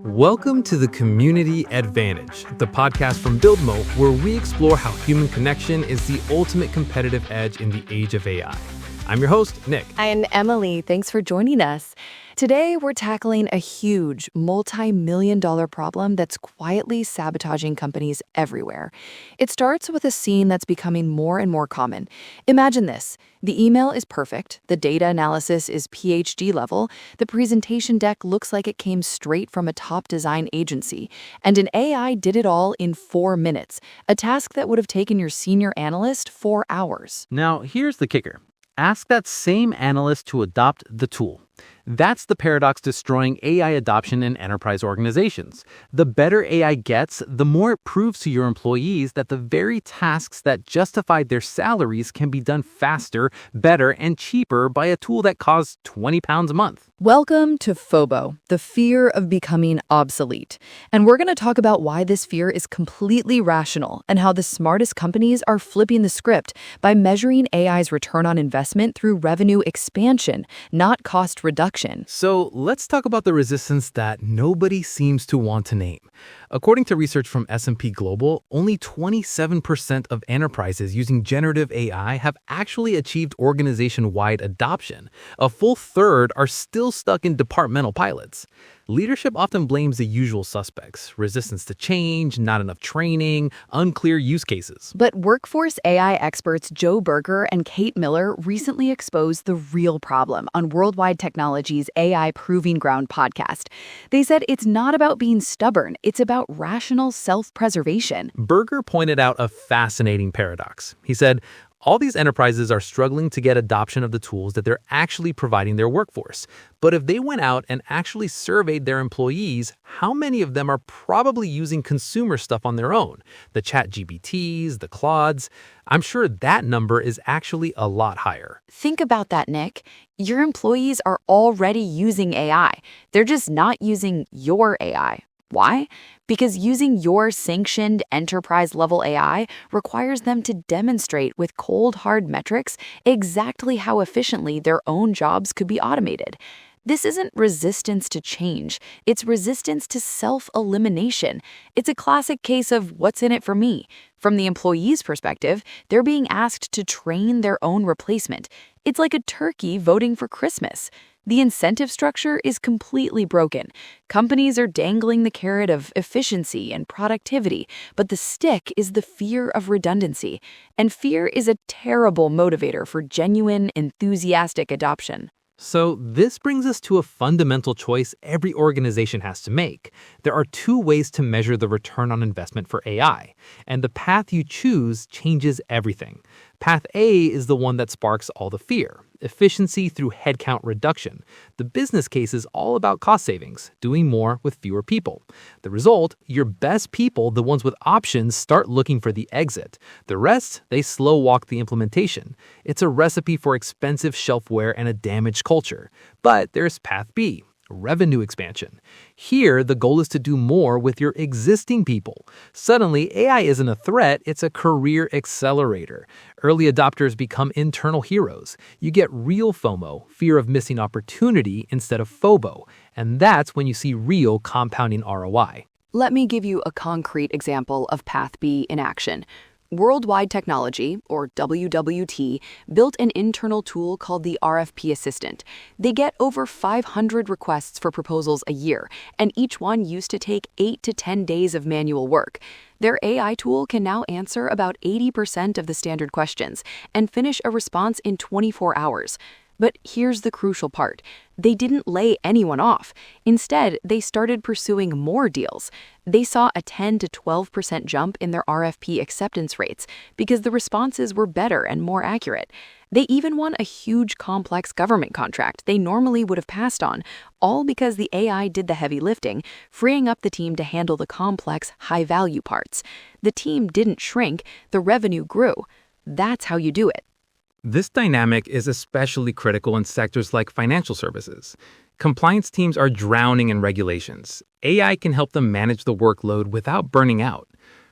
Welcome to the Community Advantage, the podcast from BuildMoat, where we explore how human connection is the ultimate competitive edge in the age of AI. I'm your host, Nick. And Emily, thanks for joining us. Today, we're tackling a huge, multi-million-dollar problem that's quietly sabotaging companies everywhere. It starts with a scene that's becoming more and more common. Imagine this. The email is perfect, the data analysis is PhD level, the presentation deck looks like it came straight from a top design agency, and an AI did it all in 4 minutes, a task that would have taken your senior analyst 4 hours. Now, here's the kicker. Ask that same analyst to adopt the tool. That's the paradox destroying AI adoption in enterprise organizations. The better AI gets, the more it proves to your employees that the very tasks that justified their salaries can be done faster, better, and cheaper by a tool that costs £20 a month. Welcome to FOBO, the fear of becoming obsolete. And we're going to talk about why this fear is completely rational and how the smartest companies are flipping the script by measuring AI's return on investment through revenue expansion, not cost reduction. So let's talk about the resistance that nobody seems to want to name. According to research from S&P Global, only 27% of enterprises using generative AI have actually achieved organization-wide adoption. A full third are still stuck in departmental pilots. Leadership often blames the usual suspects: resistance to change, not enough training, unclear use cases. But workforce AI experts Joe Berger and Kate Miller recently exposed the real problem on Worldwide Technology's AI Proving Ground podcast. They said it's not about being stubborn, it's about rational self-preservation. Berger pointed out a fascinating paradox. He said, all these enterprises are struggling to get adoption of the tools that they're actually providing their workforce. But if they went out and actually surveyed their employees, how many of them are probably using consumer stuff on their own? The ChatGPTs, the Claudes. I'm sure that number is actually a lot higher. Think about that, Nick. Your employees are already using AI. They're just not using your AI. Why? Because using your sanctioned enterprise-level AI requires them to demonstrate with cold, hard metrics exactly how efficiently their own jobs could be automated. This isn't resistance to change. It's resistance to self-elimination. It's a classic case of what's in it for me. From the employee's perspective, they're being asked to train their own replacement. It's like a turkey voting for Christmas. The incentive structure is completely broken. Companies are dangling the carrot of efficiency and productivity, but the stick is the fear of redundancy. And fear is a terrible motivator for genuine, enthusiastic adoption. So this brings us to a fundamental choice every organization has to make. There are 2 ways to measure the return on investment for AI, and the path you choose changes everything. Path A is the one that sparks all the fear: efficiency through headcount reduction. The business case is all about cost savings, doing more with fewer people. The result, your best people, the ones with options, start looking for the exit. The rest, they slow walk the implementation. It's a recipe for expensive shelfware and a damaged culture. But there's path B: revenue expansion. Here, the goal is to do more with your existing people. Suddenly, AI isn't a threat, it's a career accelerator. Early adopters become internal heroes. You get real FOMO, fear of missing opportunity, instead of FOBO. And that's when you see real compounding ROI. Let me give you a concrete example of Path B in action. Worldwide Technology, or WWT, built an internal tool called the RFP Assistant. They get over 500 requests for proposals a year, and each one used to take 8 to 10 days of manual work. Their AI tool can now answer about 80% of the standard questions and finish a response in 24 hours. But here's the crucial part. They didn't lay anyone off. Instead, they started pursuing more deals. They saw a 10 to 12% jump in their RFP acceptance rates because the responses were better and more accurate. They even won a huge complex government contract they normally would have passed on, all because the AI did the heavy lifting, freeing up the team to handle the complex, high-value parts. The team didn't shrink, the revenue grew. That's how you do it. This dynamic is especially critical in sectors like financial services. Compliance teams are drowning in regulations. AI can help them manage the workload without burning out.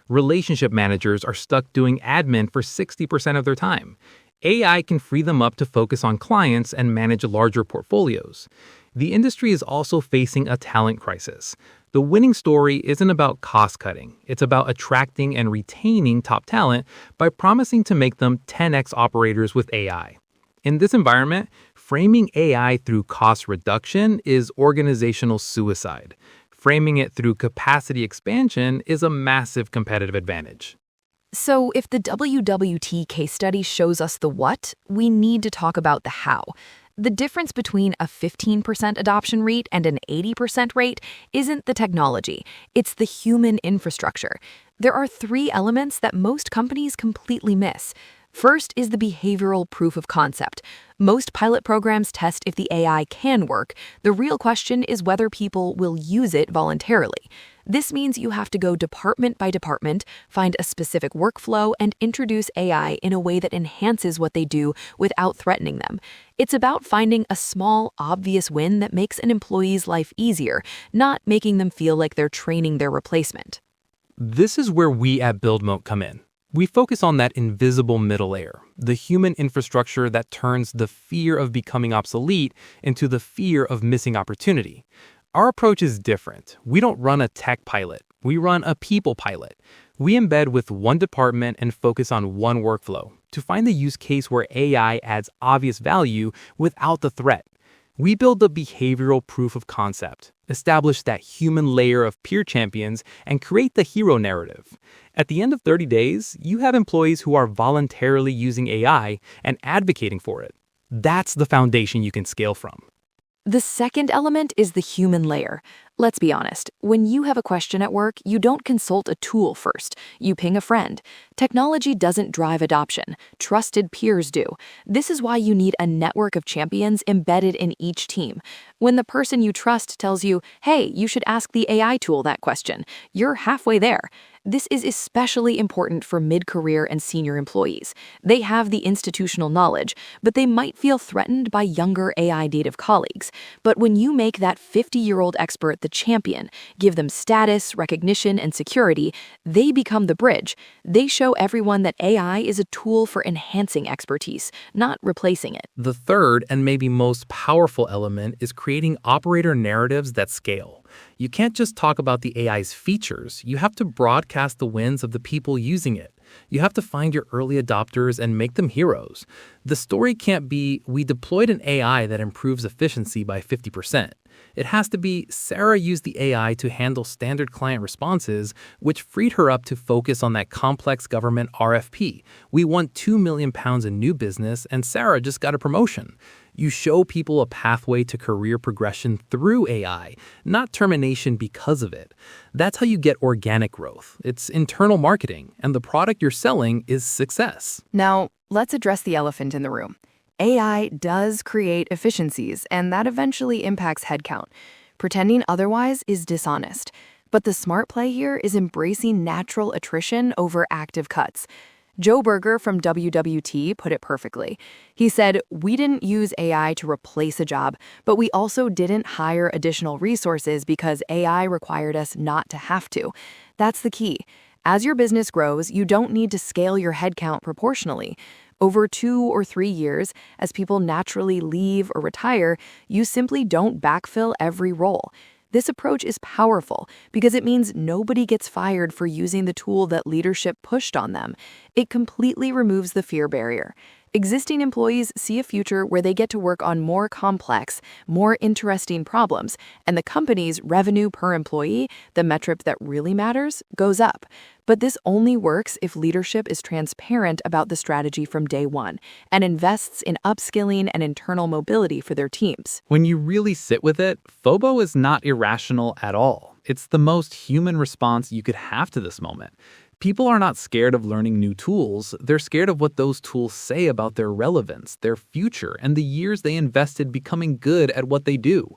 Relationship managers are stuck doing admin for 60% of their time. AI can free them up to focus on clients and manage larger portfolios. The industry is also facing a talent crisis. The winning story isn't about cost cutting. It's about attracting and retaining top talent by promising to make them 10x operators with AI. In this environment, framing AI through cost reduction is organizational suicide. Framing it through capacity expansion is a massive competitive advantage. So, if the WWT case study shows us the what, we need to talk about the how. The difference between a 15% adoption rate and an 80% rate isn't the technology, it's the human infrastructure. There are three elements that most companies completely miss. First is the behavioral proof of concept. Most pilot programs test if the AI can work. The real question is whether people will use it voluntarily. This means you have to go department by department, find a specific workflow, and introduce AI in a way that enhances what they do without threatening them. It's about finding a small, obvious win that makes an employee's life easier, not making them feel like they're training their replacement. This is where we at BuildMoat come in. We focus on that invisible middle layer, the human infrastructure that turns the fear of becoming obsolete into the fear of missing opportunity. Our approach is different. We don't run a tech pilot. We run a people pilot. We embed with one department and focus on one workflow to find the use case where AI adds obvious value without the threat. We build the behavioral proof of concept, establish that human layer of peer champions, and create the hero narrative. At the end of 30 days, you have employees who are voluntarily using AI and advocating for it. That's the foundation you can scale from. The second element is the human layer. Let's be honest, when you have a question at work, you don't consult a tool first. You ping a friend. Technology doesn't drive adoption. Trusted peers do. This is why you need a network of champions embedded in each team. When the person you trust tells you, hey, you should ask the AI tool that question, you're halfway there. This is especially important for mid-career and senior employees. They have the institutional knowledge, but they might feel threatened by younger AI-native colleagues. But when you make that 50-year-old expert the champion, give them status, recognition, and security, they become the bridge. They show everyone that AI is a tool for enhancing expertise, not replacing it. The third and maybe most powerful element is creating operator narratives that scale. You can't just talk about the AI's features. You have to broadcast the wins of the people using it. You have to find your early adopters and make them heroes. The story can't be, we deployed an AI that improves efficiency by 50%. It has to be, Sarah used the AI to handle standard client responses, which freed her up to focus on that complex government RFP. We won £2 million in new business, and Sarah just got a promotion. You show people a pathway to career progression through AI, not termination because of it. That's how you get organic growth. It's internal marketing, and the product you're selling is success. Now, let's address the elephant in the room. AI does create efficiencies, and that eventually impacts headcount. Pretending otherwise is dishonest. But the smart play here is embracing natural attrition over active cuts. Joe Berger from WWT put it perfectly. He said, "We didn't use AI to replace a job, but we also didn't hire additional resources because AI required us not to have to." That's the key. As your business grows, you don't need to scale your headcount proportionally. Over 2 or 3 years, as people naturally leave or retire, you simply don't backfill every role. This approach is powerful because it means nobody gets fired for using the tool that leadership pushed on them. It completely removes the fear barrier. Existing employees see a future where they get to work on more complex, more interesting problems, and the company's revenue per employee, the metric that really matters, goes up. But this only works if leadership is transparent about the strategy from day one and invests in upskilling and internal mobility for their teams. When you really sit with it, FOBO is not irrational at all. It's the most human response you could have to this moment. People are not scared of learning new tools. They're scared of what those tools say about their relevance, their future, and the years they invested becoming good at what they do.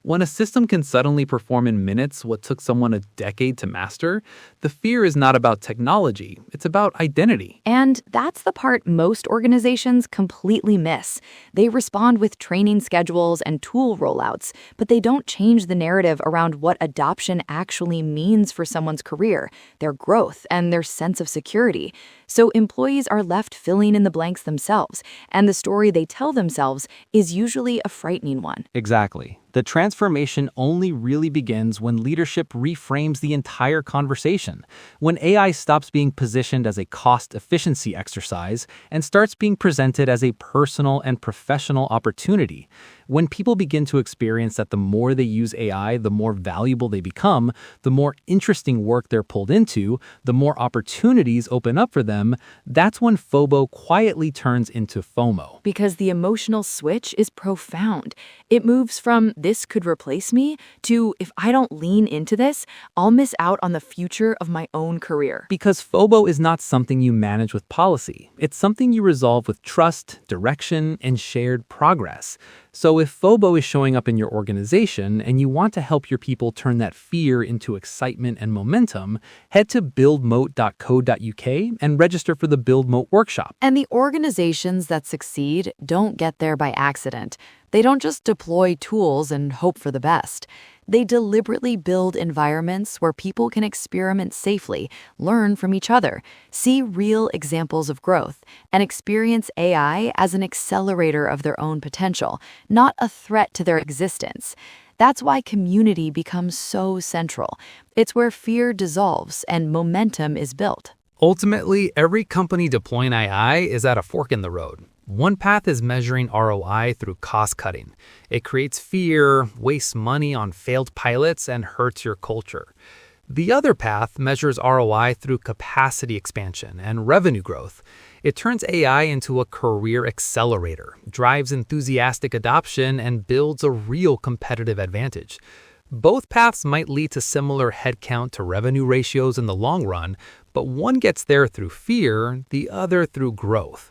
When a system can suddenly perform in minutes what took someone a decade to master, the fear is not about technology, it's about identity. And that's the part most organizations completely miss. They respond with training schedules and tool rollouts, but they don't change the narrative around what adoption actually means for someone's career, their growth, and their sense of security. So employees are left filling in the blanks themselves, and the story they tell themselves is usually a frightening one. Exactly. The transformation only really begins when leadership reframes the entire conversation, when AI stops being positioned as a cost efficiency exercise and starts being presented as a personal and professional opportunity. When people begin to experience that the more they use AI, the more valuable they become, the more interesting work they're pulled into, the more opportunities open up for them, that's when FOBO quietly turns into FOMO. Because the emotional switch is profound. It moves from "this could replace me" to "if I don't lean into this, I'll miss out on the future of my own career." Because FOBO is not something you manage with policy. It's something you resolve with trust, direction, and shared progress. So if FOBO is showing up in your organization and you want to help your people turn that fear into excitement and momentum, head to buildmoat.co.uk and register for the BuildMoat workshop. And the organizations that succeed don't get there by accident. They don't just deploy tools and hope for the best. They deliberately build environments where people can experiment safely, learn from each other, see real examples of growth, and experience AI as an accelerator of their own potential, not a threat to their existence. That's why community becomes so central. It's where fear dissolves and momentum is built. Ultimately, every company deploying AI is at a fork in the road. One path is measuring ROI through cost cutting. It creates fear, wastes money on failed pilots, and hurts your culture. The other path measures ROI through capacity expansion and revenue growth. It turns AI into a career accelerator, drives enthusiastic adoption, and builds a real competitive advantage. Both paths might lead to similar headcount to revenue ratios in the long run, but one gets there through fear, the other through growth.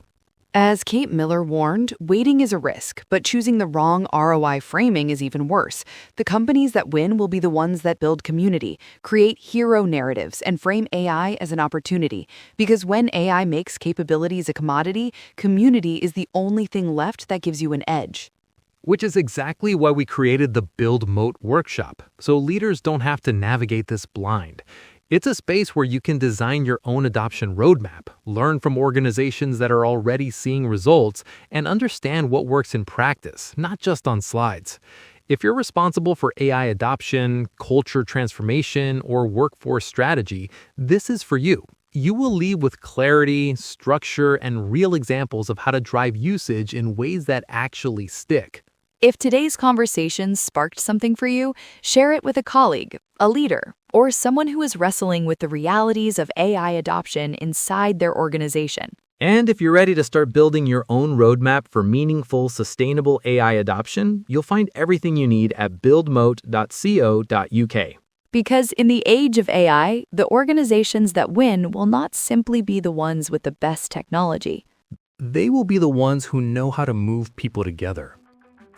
As Kate Miller warned, waiting is a risk, but choosing the wrong ROI framing is even worse. The companies that win will be the ones that build community, create hero narratives, and frame AI as an opportunity. Because when AI makes capabilities a commodity, community is the only thing left that gives you an edge. Which is exactly why we created the BuildMoat workshop, so leaders don't have to navigate this blind. It's a space where you can design your own adoption roadmap, learn from organizations that are already seeing results, and understand what works in practice, not just on slides. If you're responsible for AI adoption, culture transformation, or workforce strategy, this is for you. You will leave with clarity, structure, and real examples of how to drive usage in ways that actually stick. If today's conversation sparked something for you, share it with a colleague, a leader, or someone who is wrestling with the realities of AI adoption inside their organization. And if you're ready to start building your own roadmap for meaningful, sustainable AI adoption, you'll find everything you need at buildmoat.co.uk. Because in the age of AI, the organizations that win will not simply be the ones with the best technology. They will be the ones who know how to move people together.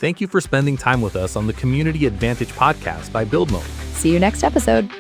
Thank you for spending time with us on the Community Advantage podcast by BuildMoat. See you next episode.